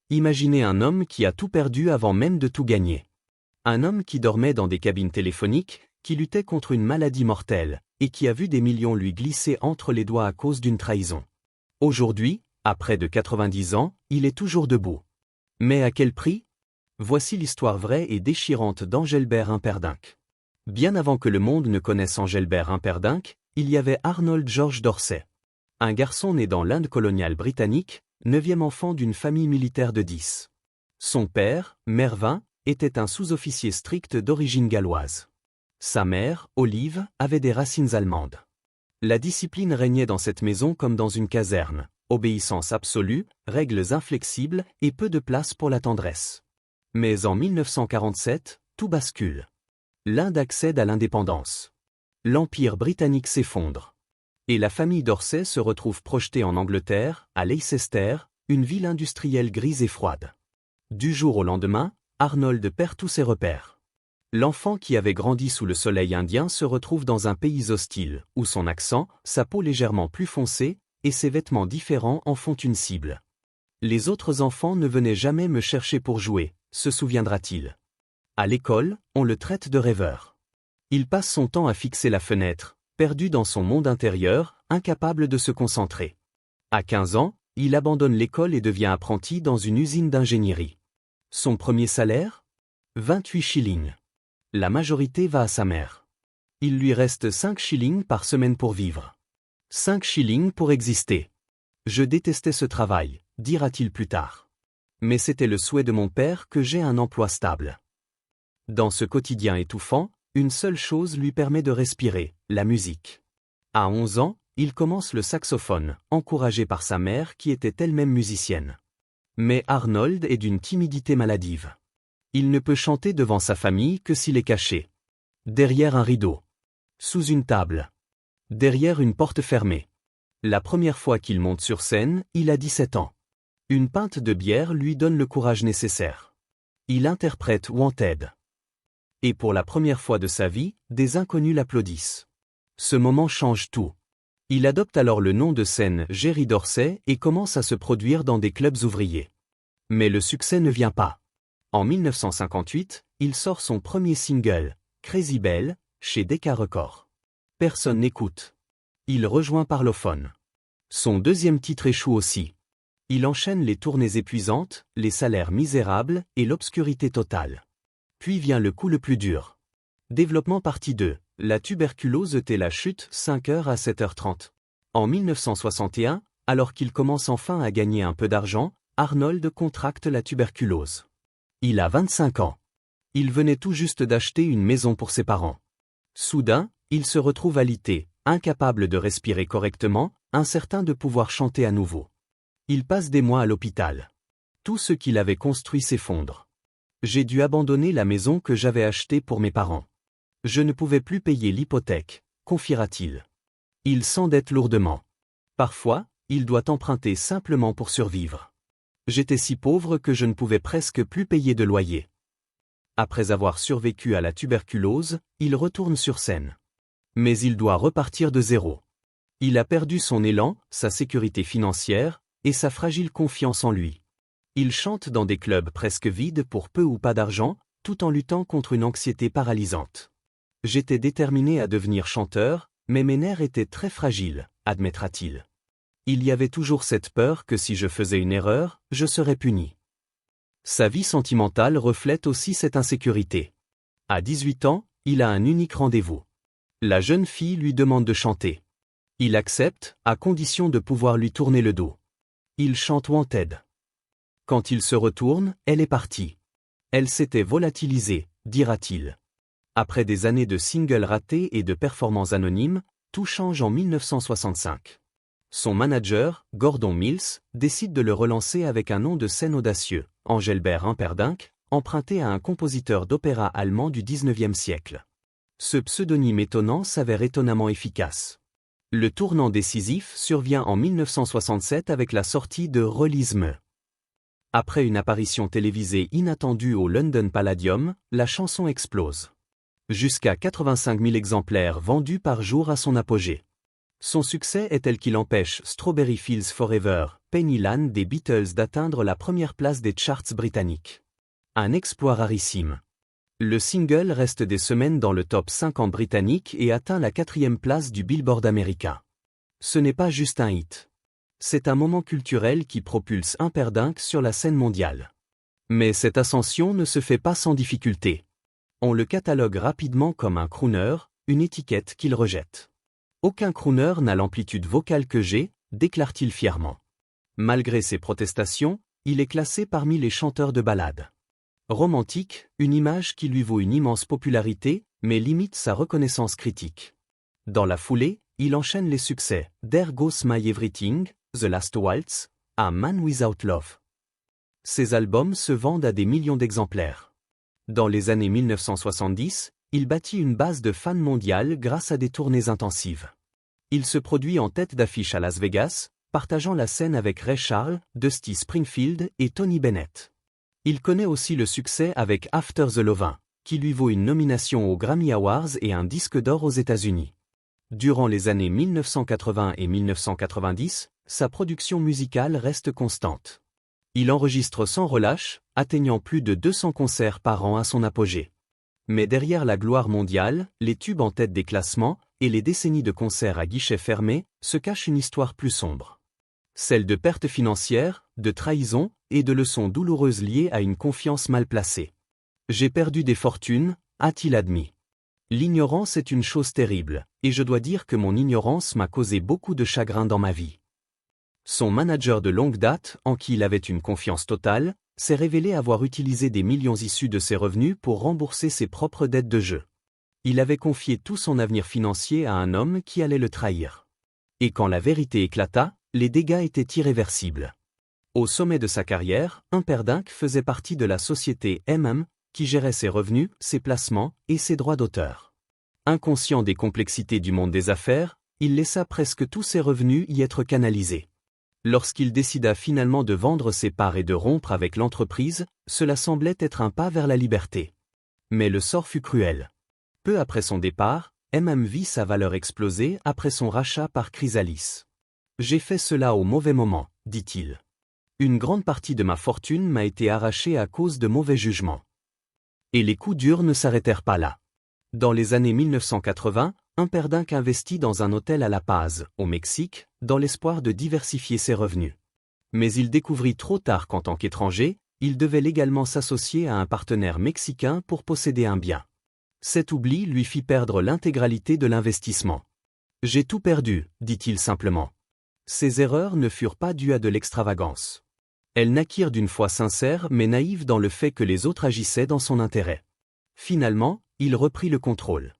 Imaginez un homme qui a tout perdu avant même de tout gagner. Un homme qui dormait dans des cabines téléphoniques, qui luttait contre une maladie mortelle, et qui a vu des millions lui glisser entre les doigts à cause d'une trahison. Aujourd'hui, à près de 90 ans, il est toujours debout. Mais à quel prix? Voici l'histoire vraie et déchirante d'Engelbert Humperdinck. Bien avant que le monde ne connaisse Engelbert Humperdinck, il y avait Arnold George Dorsey. Un garçon né dans l'Inde coloniale britannique, 9e enfant d'une famille militaire de 10. Son père, Mervyn, était un sous-officier strict d'origine galloise. Sa mère, Olive, avait des racines allemandes. La discipline régnait dans cette maison comme dans une caserne, obéissance absolue, règles inflexibles et peu de place pour la tendresse. Mais en 1947, tout bascule. L'Inde accède à l'indépendance. L'Empire britannique s'effondre. Et la famille Dorsey se retrouve projetée en Angleterre, à Leicester, une ville industrielle grise et froide. Du jour au lendemain, Arnold perd tous ses repères. L'enfant qui avait grandi sous le soleil indien se retrouve dans un pays hostile, où son accent, sa peau légèrement plus foncée, et ses vêtements différents en font une cible. Les autres enfants ne venaient jamais me chercher pour jouer, se souviendra-t-il. À l'école, on le traite de rêveur. Il passe son temps à fixer la fenêtre, perdu dans son monde intérieur, incapable de se concentrer. À 15 ans, il abandonne l'école et devient apprenti dans une usine d'ingénierie. Son premier salaire? 28 shillings. La majorité va à sa mère. Il lui reste 5 shillings par semaine pour vivre. 5 shillings pour exister. Je détestais ce travail, dira-t-il plus tard. Mais c'était le souhait de mon père que j'ai un emploi stable. Dans ce quotidien étouffant, une seule chose lui permet de respirer, la musique. À 11 ans, il commence le saxophone, encouragé par sa mère qui était elle-même musicienne. Mais Arnold est d'une timidité maladive. Il ne peut chanter devant sa famille que s'il est caché. Derrière un rideau. Sous une table. Derrière une porte fermée. La première fois qu'il monte sur scène, il a 17 ans. Une pinte de bière lui donne le courage nécessaire. Il interprète Wanted. Et pour la première fois de sa vie, des inconnus l'applaudissent. Ce moment change tout. Il adopte alors le nom de scène Jerry Dorsey et commence à se produire dans des clubs ouvriers. Mais le succès ne vient pas. En 1958, il sort son premier single, Crazy Belle, chez Decca Records. Personne n'écoute. Il rejoint Parlophone. Son deuxième titre échoue aussi. Il enchaîne les tournées épuisantes, les salaires misérables et l'obscurité totale. Puis vient le coup le plus dur. Développement partie 2. La tuberculose était la chute 5h à 7h30. En 1961, alors qu'il commence enfin à gagner un peu d'argent, Arnold contracte la tuberculose. Il a 25 ans. Il venait tout juste d'acheter une maison pour ses parents. Soudain, il se retrouve alité, incapable de respirer correctement, incertain de pouvoir chanter à nouveau. Il passe des mois à l'hôpital. Tout ce qu'il avait construit s'effondre. J'ai dû abandonner la maison que j'avais achetée pour mes parents. Je ne pouvais plus payer l'hypothèque, confiera-t-il. Il s'endette lourdement. Parfois, il doit emprunter simplement pour survivre. J'étais si pauvre que je ne pouvais presque plus payer de loyer. Après avoir survécu à la tuberculose, il retourne sur scène. Mais il doit repartir de zéro. Il a perdu son élan, sa sécurité financière, et sa fragile confiance en lui. Il chante dans des clubs presque vides pour peu ou pas d'argent, tout en luttant contre une anxiété paralysante. J'étais déterminé à devenir chanteur, mais mes nerfs étaient très fragiles, admettra-t-il. Il y avait toujours cette peur que si je faisais une erreur, je serais puni. Sa vie sentimentale reflète aussi cette insécurité. À 18 ans, il a un unique rendez-vous. La jeune fille lui demande de chanter. Il accepte, à condition de pouvoir lui tourner le dos. Il chante Wanted. Quand il se retourne, elle est partie. Elle s'était volatilisée, dira-t-il. Après des années de singles ratés et de performances anonymes, tout change en 1965. Son manager, Gordon Mills, décide de le relancer avec un nom de scène audacieux, Engelbert Humperdinck, emprunté à un compositeur d'opéra allemand du XIXe siècle. Ce pseudonyme étonnant s'avère étonnamment efficace. Le tournant décisif survient en 1967 avec la sortie de Release Me. Après une apparition télévisée inattendue au London Palladium, la chanson explose. Jusqu'à 85 000 exemplaires vendus par jour à son apogée. Son succès est tel qu'il empêche Strawberry Fields Forever, Penny Lane des Beatles d'atteindre la première place des charts britanniques. Un exploit rarissime. Le single reste des semaines dans le top 50 britannique et atteint la 4e place du Billboard américain. Ce n'est pas juste un hit. C'est un moment culturel qui propulse Humperdinck sur la scène mondiale. Mais cette ascension ne se fait pas sans difficulté. On le catalogue rapidement comme un crooner, une étiquette qu'il rejette. Aucun crooner n'a l'amplitude vocale que j'ai, déclare-t-il fièrement. Malgré ses protestations, il est classé parmi les chanteurs de ballades. Romantique, une image qui lui vaut une immense popularité, mais limite sa reconnaissance critique. Dans la foulée, il enchaîne les succès There Goes My Everything, The Last Waltz, A Man Without Love. Ses albums se vendent à des millions d'exemplaires. Dans les années 1970, il bâtit une base de fans mondiale grâce à des tournées intensives. Il se produit en tête d'affiche à Las Vegas, partageant la scène avec Ray Charles, Dusty Springfield et Tony Bennett. Il connaît aussi le succès avec After the Lovin', qui lui vaut une nomination aux Grammy Awards et un disque d'or aux États-Unis. Durant les années 1980 et 1990, sa production musicale reste constante. Il enregistre sans relâche, atteignant plus de 200 concerts par an à son apogée. Mais derrière la gloire mondiale, les tubes en tête des classements et les décennies de concerts à guichets fermés, se cache une histoire plus sombre. Celle de pertes financières, de trahison et de leçons douloureuses liées à une confiance mal placée. J'ai perdu des fortunes, a-t-il admis. L'ignorance est une chose terrible, et je dois dire que mon ignorance m'a causé beaucoup de chagrin dans ma vie. Son manager de longue date, en qui il avait une confiance totale, s'est révélé avoir utilisé des millions issus de ses revenus pour rembourser ses propres dettes de jeu. Il avait confié tout son avenir financier à un homme qui allait le trahir. Et quand la vérité éclata, les dégâts étaient irréversibles. Au sommet de sa carrière, Humperdinck faisait partie de la société M&M, qui gérait ses revenus, ses placements et ses droits d'auteur. Inconscient des complexités du monde des affaires, il laissa presque tous ses revenus y être canalisés. Lorsqu'il décida finalement de vendre ses parts et de rompre avec l'entreprise, cela semblait être un pas vers la liberté. Mais le sort fut cruel. Peu après son départ, M&M vit sa valeur exploser après son rachat par Chrysalis. « J'ai fait cela au mauvais moment », dit-il. « Une grande partie de ma fortune m'a été arrachée à cause de mauvais jugements. » Et les coups durs ne s'arrêtèrent pas là. Dans les années 1980, Humperdinck investit dans un hôtel à La Paz, au Mexique, dans l'espoir de diversifier ses revenus. Mais il découvrit trop tard qu'en tant qu'étranger, il devait légalement s'associer à un partenaire mexicain pour posséder un bien. Cet oubli lui fit perdre l'intégralité de l'investissement. « J'ai tout perdu », dit-il simplement. Ces erreurs ne furent pas dues à de l'extravagance. Elles naquirent d'une foi sincère mais naïve dans le fait que les autres agissaient dans son intérêt. Finalement, il reprit le contrôle.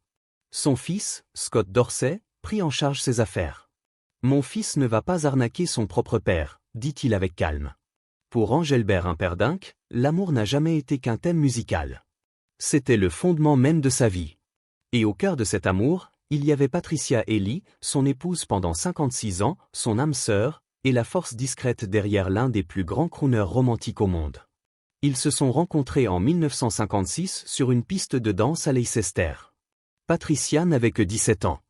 Son fils, Scott Dorsey, prit en charge ses affaires. « Mon fils ne va pas arnaquer son propre père », dit-il avec calme. Pour Engelbert Humperdinck, l'amour n'a jamais été qu'un thème musical. C'était le fondement même de sa vie. Et au cœur de cet amour, il y avait Patricia Healy, son épouse pendant 56 ans, son âme sœur, et la force discrète derrière l'un des plus grands crooners romantiques au monde. Ils se sont rencontrés en 1956 sur une piste de danse à Leicester. Patricia n'avait que 17 ans.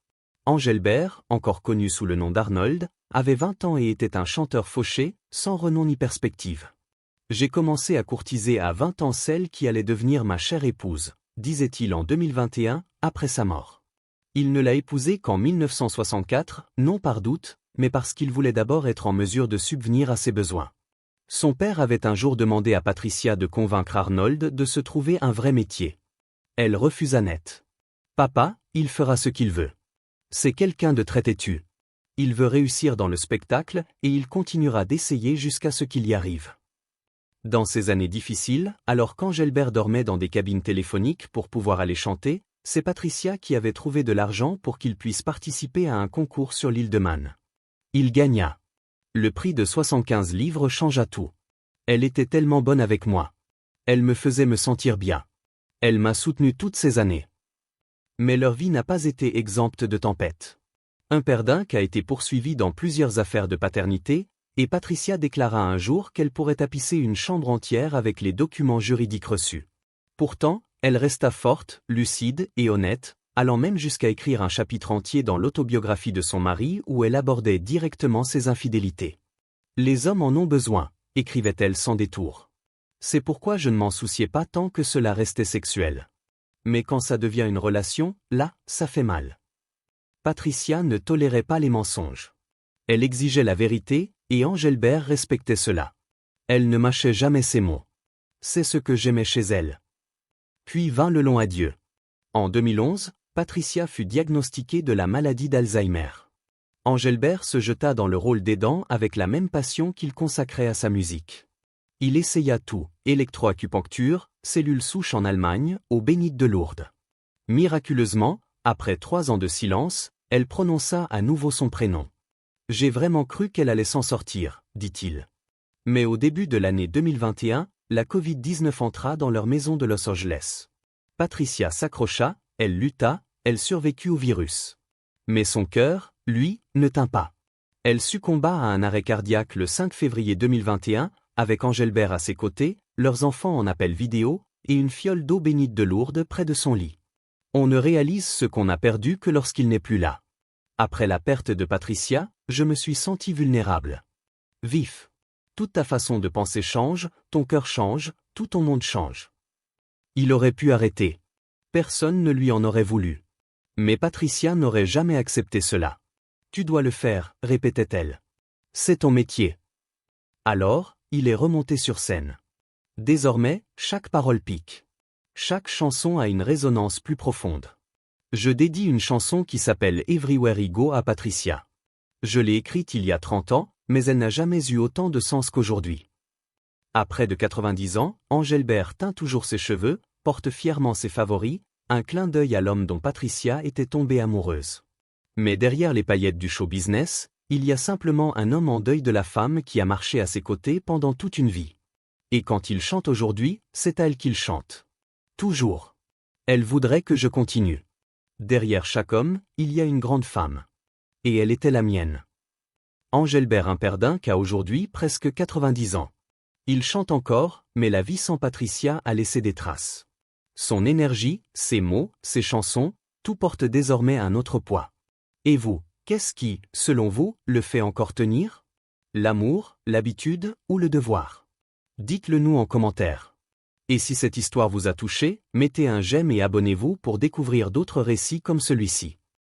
Engelbert, encore connu sous le nom d'Arnold, avait 20 ans et était un chanteur fauché, sans renom ni perspective. « J'ai commencé à courtiser à 20 ans celle qui allait devenir ma chère épouse », disait-il en 2021, après sa mort. Il ne l'a épousée qu'en 1964, non par doute, mais parce qu'il voulait d'abord être en mesure de subvenir à ses besoins. Son père avait un jour demandé à Patricia de convaincre Arnold de se trouver un vrai métier. Elle refusa net. « Papa, il fera ce qu'il veut. C'est quelqu'un de très têtu. Il veut réussir dans le spectacle et il continuera d'essayer jusqu'à ce qu'il y arrive. » Dans ces années difficiles, alors qu'Engelbert dormait dans des cabines téléphoniques pour pouvoir aller chanter, c'est Patricia qui avait trouvé de l'argent pour qu'il puisse participer à un concours sur l'île de Man. Il gagna. Le prix de 75 livres changea tout. Elle était tellement bonne avec moi. Elle me faisait me sentir bien. Elle m'a soutenu toutes ces années. Mais leur vie n'a pas été exempte de tempêtes. Humperdinck a été poursuivi dans plusieurs affaires de paternité, et Patricia déclara un jour qu'elle pourrait tapisser une chambre entière avec les documents juridiques reçus. Pourtant, elle resta forte, lucide et honnête, allant même jusqu'à écrire un chapitre entier dans l'autobiographie de son mari où elle abordait directement ses infidélités. « Les hommes en ont besoin », écrivait-elle sans détour. « C'est pourquoi je ne m'en souciais pas tant que cela restait sexuel. Mais quand ça devient une relation, là, ça fait mal. » Patricia ne tolérait pas les mensonges. Elle exigeait la vérité, et Engelbert respectait cela. Elle ne mâchait jamais ses mots. C'est ce que j'aimais chez elle. Puis vint le long adieu. En 2011, Patricia fut diagnostiquée de la maladie d'Alzheimer. Engelbert se jeta dans le rôle d'aidant avec la même passion qu'il consacrait à sa musique. Il essaya tout, électroacupuncture, cellules souches en Allemagne, aux Bénites de Lourdes. Miraculeusement, après 3 ans de silence, elle prononça à nouveau son prénom. « J'ai vraiment cru qu'elle allait s'en sortir », dit-il. Mais au début de l'année 2021, la Covid-19 entra dans leur maison de Los Angeles. Patricia s'accrocha, elle lutta, elle survécut au virus. Mais son cœur, lui, ne tint pas. Elle succomba à un arrêt cardiaque le 5 février 2021, avec Engelbert à ses côtés, leurs enfants en appel vidéo, et une fiole d'eau bénite de Lourdes près de son lit. On ne réalise ce qu'on a perdu que lorsqu'il n'est plus là. Après la perte de Patricia, je me suis senti vulnérable. Vif. Toute ta façon de penser change, ton cœur change, tout ton monde change. Il aurait pu arrêter. Personne ne lui en aurait voulu. Mais Patricia n'aurait jamais accepté cela. Tu dois le faire, répétait-elle. C'est ton métier. Alors, il est remonté sur scène. Désormais, chaque parole pique. Chaque chanson a une résonance plus profonde. Je dédie une chanson qui s'appelle Everywhere I Go à Patricia. Je l'ai écrite il y a 30 ans, mais elle n'a jamais eu autant de sens qu'aujourd'hui. À près de 90 ans, Engelbert teint toujours ses cheveux, porte fièrement ses favoris, un clin d'œil à l'homme dont Patricia était tombée amoureuse. Mais derrière les paillettes du show business, il y a simplement un homme en deuil de la femme qui a marché à ses côtés pendant toute une vie. Et quand il chante aujourd'hui, c'est à elle qu'il chante. Toujours. Elle voudrait que je continue. Derrière chaque homme, il y a une grande femme. Et elle était la mienne. Engelbert Humperdinck a aujourd'hui presque 90 ans. Il chante encore, mais la vie sans Patricia a laissé des traces. Son énergie, ses mots, ses chansons, tout porte désormais un autre poids. Et vous, qu'est-ce qui, selon vous, le fait encore tenir? L'amour, l'habitude ou le devoir? Dites-le nous en commentaire. Et si cette histoire vous a touché, mettez un j'aime et abonnez-vous pour découvrir d'autres récits comme celui-ci.